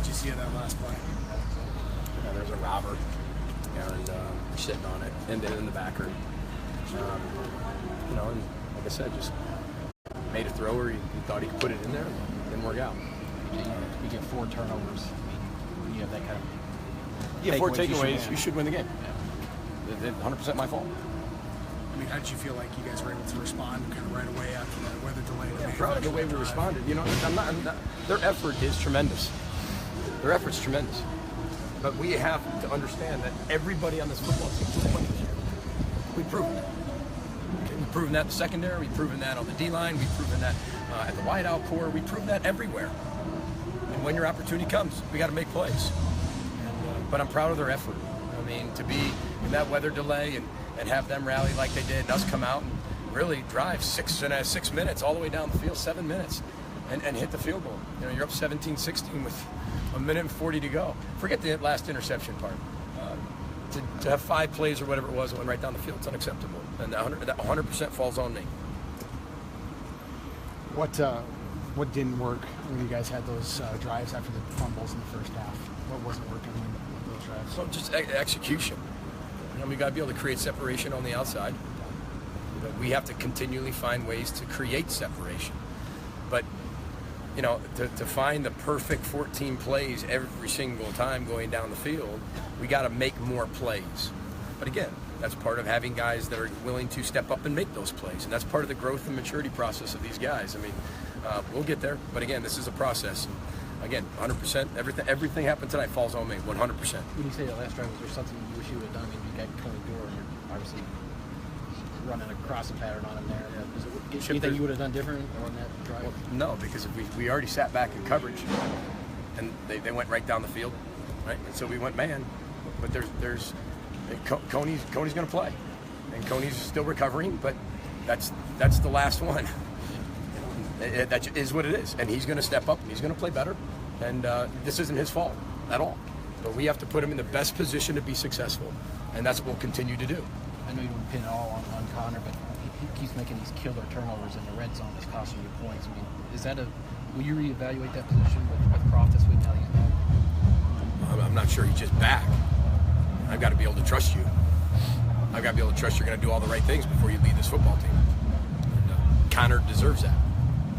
did you see of that last play? Yeah, there's a robber, and we're sitting on it, and then in the backer. And like I said, just made a throw where he thought he could put it in there, and didn't work out. You get 4 turnovers. I mean, you have that kind of... Yeah, 4 takeaways, you should win the game. Yeah. 100% my fault. I mean, how did you feel like you guys were able to respond kind of right away after that weather delay? I'm proud of the way we responded. I'm not, their effort is tremendous. Their effort's tremendous. But we have to understand that everybody on this football team is playing this year. We've proven that. Okay, we've proven that in the secondary. We've proven that on the D-line. We've proven that at the wideout core. We've proven that everywhere. And when your opportunity comes, we got to make plays. But I'm proud of their effort. I mean, to be in that weather delay and have them rally like they did, and us come out and really drive 6 minutes all the way down the field, 7 minutes, and hit the field goal. You're up 17-16 with 1:40 to go. Forget the last interception part. To have 5 plays or whatever it was that went right down the field, it's unacceptable. And that 100% falls on me. What didn't work when you guys had those drives after the fumbles in the first half? What wasn't working with those drives? So just execution. We got to be able to create separation on the outside. We have to continually find ways to create separation. But, to find the perfect 14 plays every single time going down the field, we got to make more plays. But again, that's part of having guys that are willing to step up and make those plays. And that's part of the growth and maturity process of these guys. I mean, we'll get there. But again, this is a process. Again, 100%. Everything happened tonight falls on me, 100%. When you say that last drive, was there something you wish you would have done? I mean, you got Tony Door, and you're obviously running a crossing pattern on him there. Was it anything you would have done different on that drive? Well, no, because we already sat back in coverage, and they went right down the field, right? And so we went man, but there's Coney's going to play, and Coney's still recovering, but that's the last one. That is what it is, and he's going to step up and he's going to play better, and this isn't his fault at all, but we have to put him in the best position to be successful, and that's what we'll continue to do. I know you don't pin it all on Connor, but he keeps making these killer turnovers in the red zone that's costing you points. I mean, will you reevaluate that position with Croft this week now that he's back? I'm not sure he's just back. I've got to be able to trust you. I've got to be able to trust you're going to do all the right things before you lead this football team. And, Connor deserves that.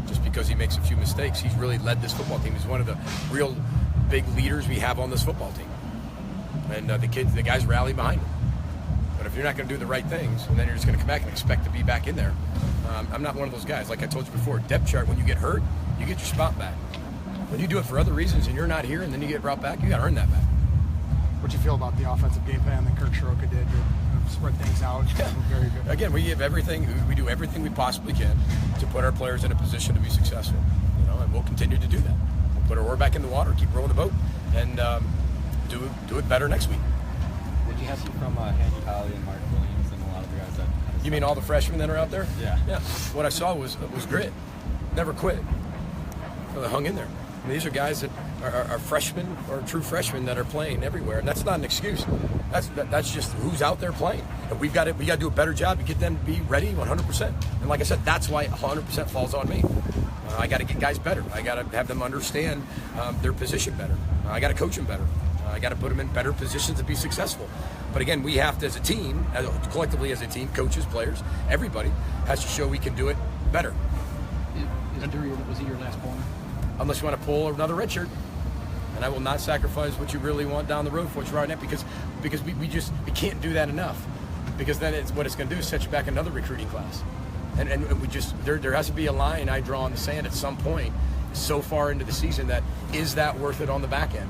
Just because he makes a few mistakes, he's really led this football team. He's one of the real big leaders we have on this football team. And the guys rally behind him. But if you're not going to do the right things, and then you're just going to come back and expect to be back in there, I'm not one of those guys. Like I told you before, depth chart, when you get hurt, you get your spot back. When you do it for other reasons and you're not here and then you get brought back, you got to earn that back. What do you feel about the offensive game plan that Kirk Soroka did to spread things out? Yeah. Very good. Again, we do everything we possibly can to put our players in a position to be successful, and we'll continue to do that. We'll put our oar back in the water, keep rowing the boat, and do it better next week. Did you have some from Andy Holly and Mark Williams and a lot of the guys that? You mean all the freshmen that are out there? Yeah. Yeah. What I saw was grit. Never quit. They hung in there. I mean, these are guys that are freshmen or true freshmen that are playing everywhere, and that's not an excuse. That's just who's out there playing. And we got to do a better job to get them to be ready 100%. And like I said, that's why 100% falls on me. I got to get guys better. I got to have them understand their position better. I got to coach them better. I got to put them in better positions to be successful. But again, we have to, as a team, collectively as a team, coaches, players, everybody has to show we can do it better. Was it your last corner? Unless you want to pull another red shirt. And I will not sacrifice what you really want down the road for what you're riding at, because we can't do that enough. Because then what it's going to do is set you back another recruiting class. And we just, there has to be a line I draw in the sand at some point so far into the season that is that worth it on the back end.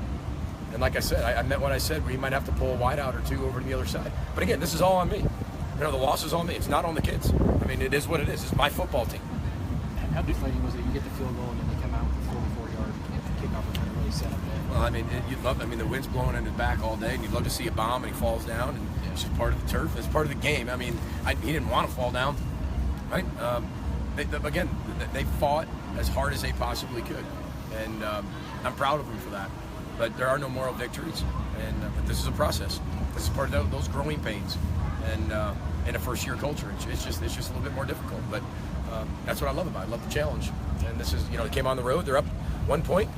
And like I said, I meant what I said, where you might have to pull a wide out or two over to the other side. But again, this is all on me. The loss is on me. It's not on the kids. I mean, it is what it is. It's my football team. How deflating was it? You get the field goal and then they come out with 44-yard kickoff and really set up there. Well, I mean, the wind's blowing in his back all day, and you'd love to see a bomb and he falls down, and it's just part of the turf. It's part of the game. I mean, he didn't want to fall down, right? They fought as hard as they possibly could, and I'm proud of them for that. But there are no moral victories, but this is a process. This is part of those growing pains, and in a first-year culture, it's just a little bit more difficult. But that's what I love about it. I love the challenge. And this is, they came on the road. They're up 1 point.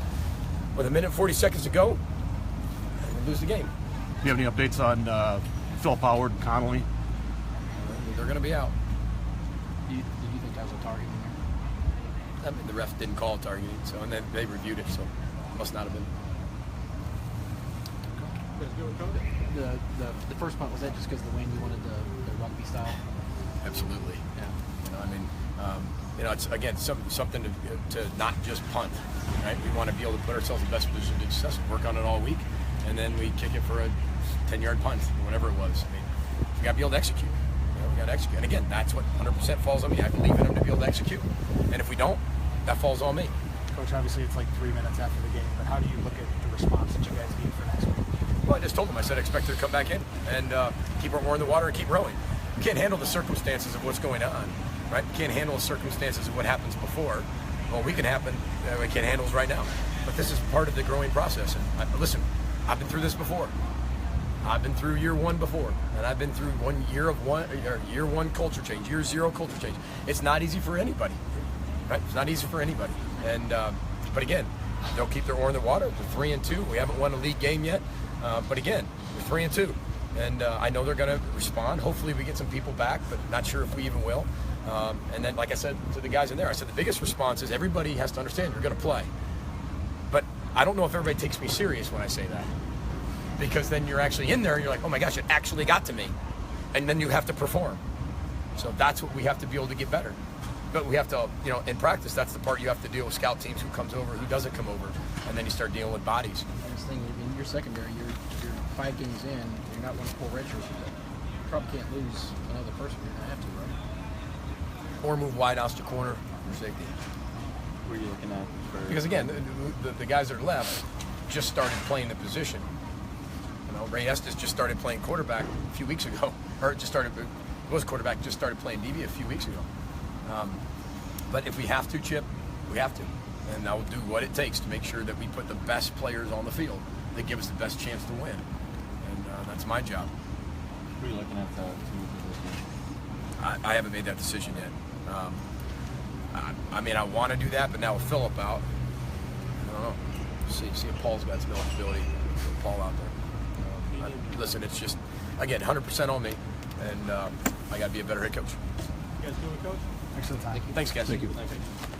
with a minute and 40 seconds to go, and we lose the game. Do you have any updates on Philip Howard and Connolly? They're going to be out. Did you think that was a target in there? I mean, the ref didn't call it targeting, so, and then they reviewed it, so it must not have been. The first punt, was that just because of the wind, you wanted the rugby style? Absolutely. Yeah. You know, I mean, it's again something to not just punt, right? We want to be able to put ourselves in the best position to success, work on it all week, and then we kick it for a 10-yard punt, or whatever it was. I mean, we got to be able to execute. You know, we got to execute, and again, that's what 100% falls on me. I believe in them to be able to execute, and if we don't, that falls on me. Coach, obviously it's like 3 minutes after the game, but how do you look at the response that you guys need for next week? Well, I just told them. I said I expect her to come back in and keep our oar in the water and keep rowing. We can't handle the circumstances of what's going on, right? We can't handle the circumstances of what happens before. Well, we can't handle it right now. But this is part of the growing process. And listen, I've been through this before. I've been through year one before, and I've been through year one culture change, year zero culture change. It's not easy for anybody, right? It's not easy for anybody. And but again, they'll keep their oar in the water. We're 3-2. We haven't won a league game yet. But again, we're 3-2, and I know they're going to respond. Hopefully we get some people back, but not sure if we even will. And then, like I said to the guys in there, I said the biggest response is everybody has to understand you're going to play. But I don't know if everybody takes me serious when I say that, because then you're actually in there and you're like, oh my gosh, it actually got to me. And then you have to perform. So that's what we have to be able to get better. But we have to, you know, in practice, that's the part you have to deal with scout teams, who comes over, who doesn't come over. And then you start dealing with bodies. This thing, in your secondary, you're 5 games in, you're not one of 4 redshirts. You probably can't lose another person. You're going to have to, right? Or move wide out to corner for safety. Who are you looking at? Because again, the guys that are left just started playing the position. You know, Ray Estes just started playing quarterback a few weeks ago, or just started playing DB a few weeks ago. But if we have to, Chip, we have to. And I will do what it takes to make sure that we put the best players on the field that give us the best chance to win. And that's my job. Who are you looking at to move the position? I haven't made that decision yet. I mean, I want to do that, but now with Philip out, I don't know. See if Paul's got some eligibility. Put Paul out there. Listen, it's just, again, 100% on me, and I got to be a better head coach. You guys doing, Coach? Thanks for the time. Thanks, guys. Thank you. Thank you.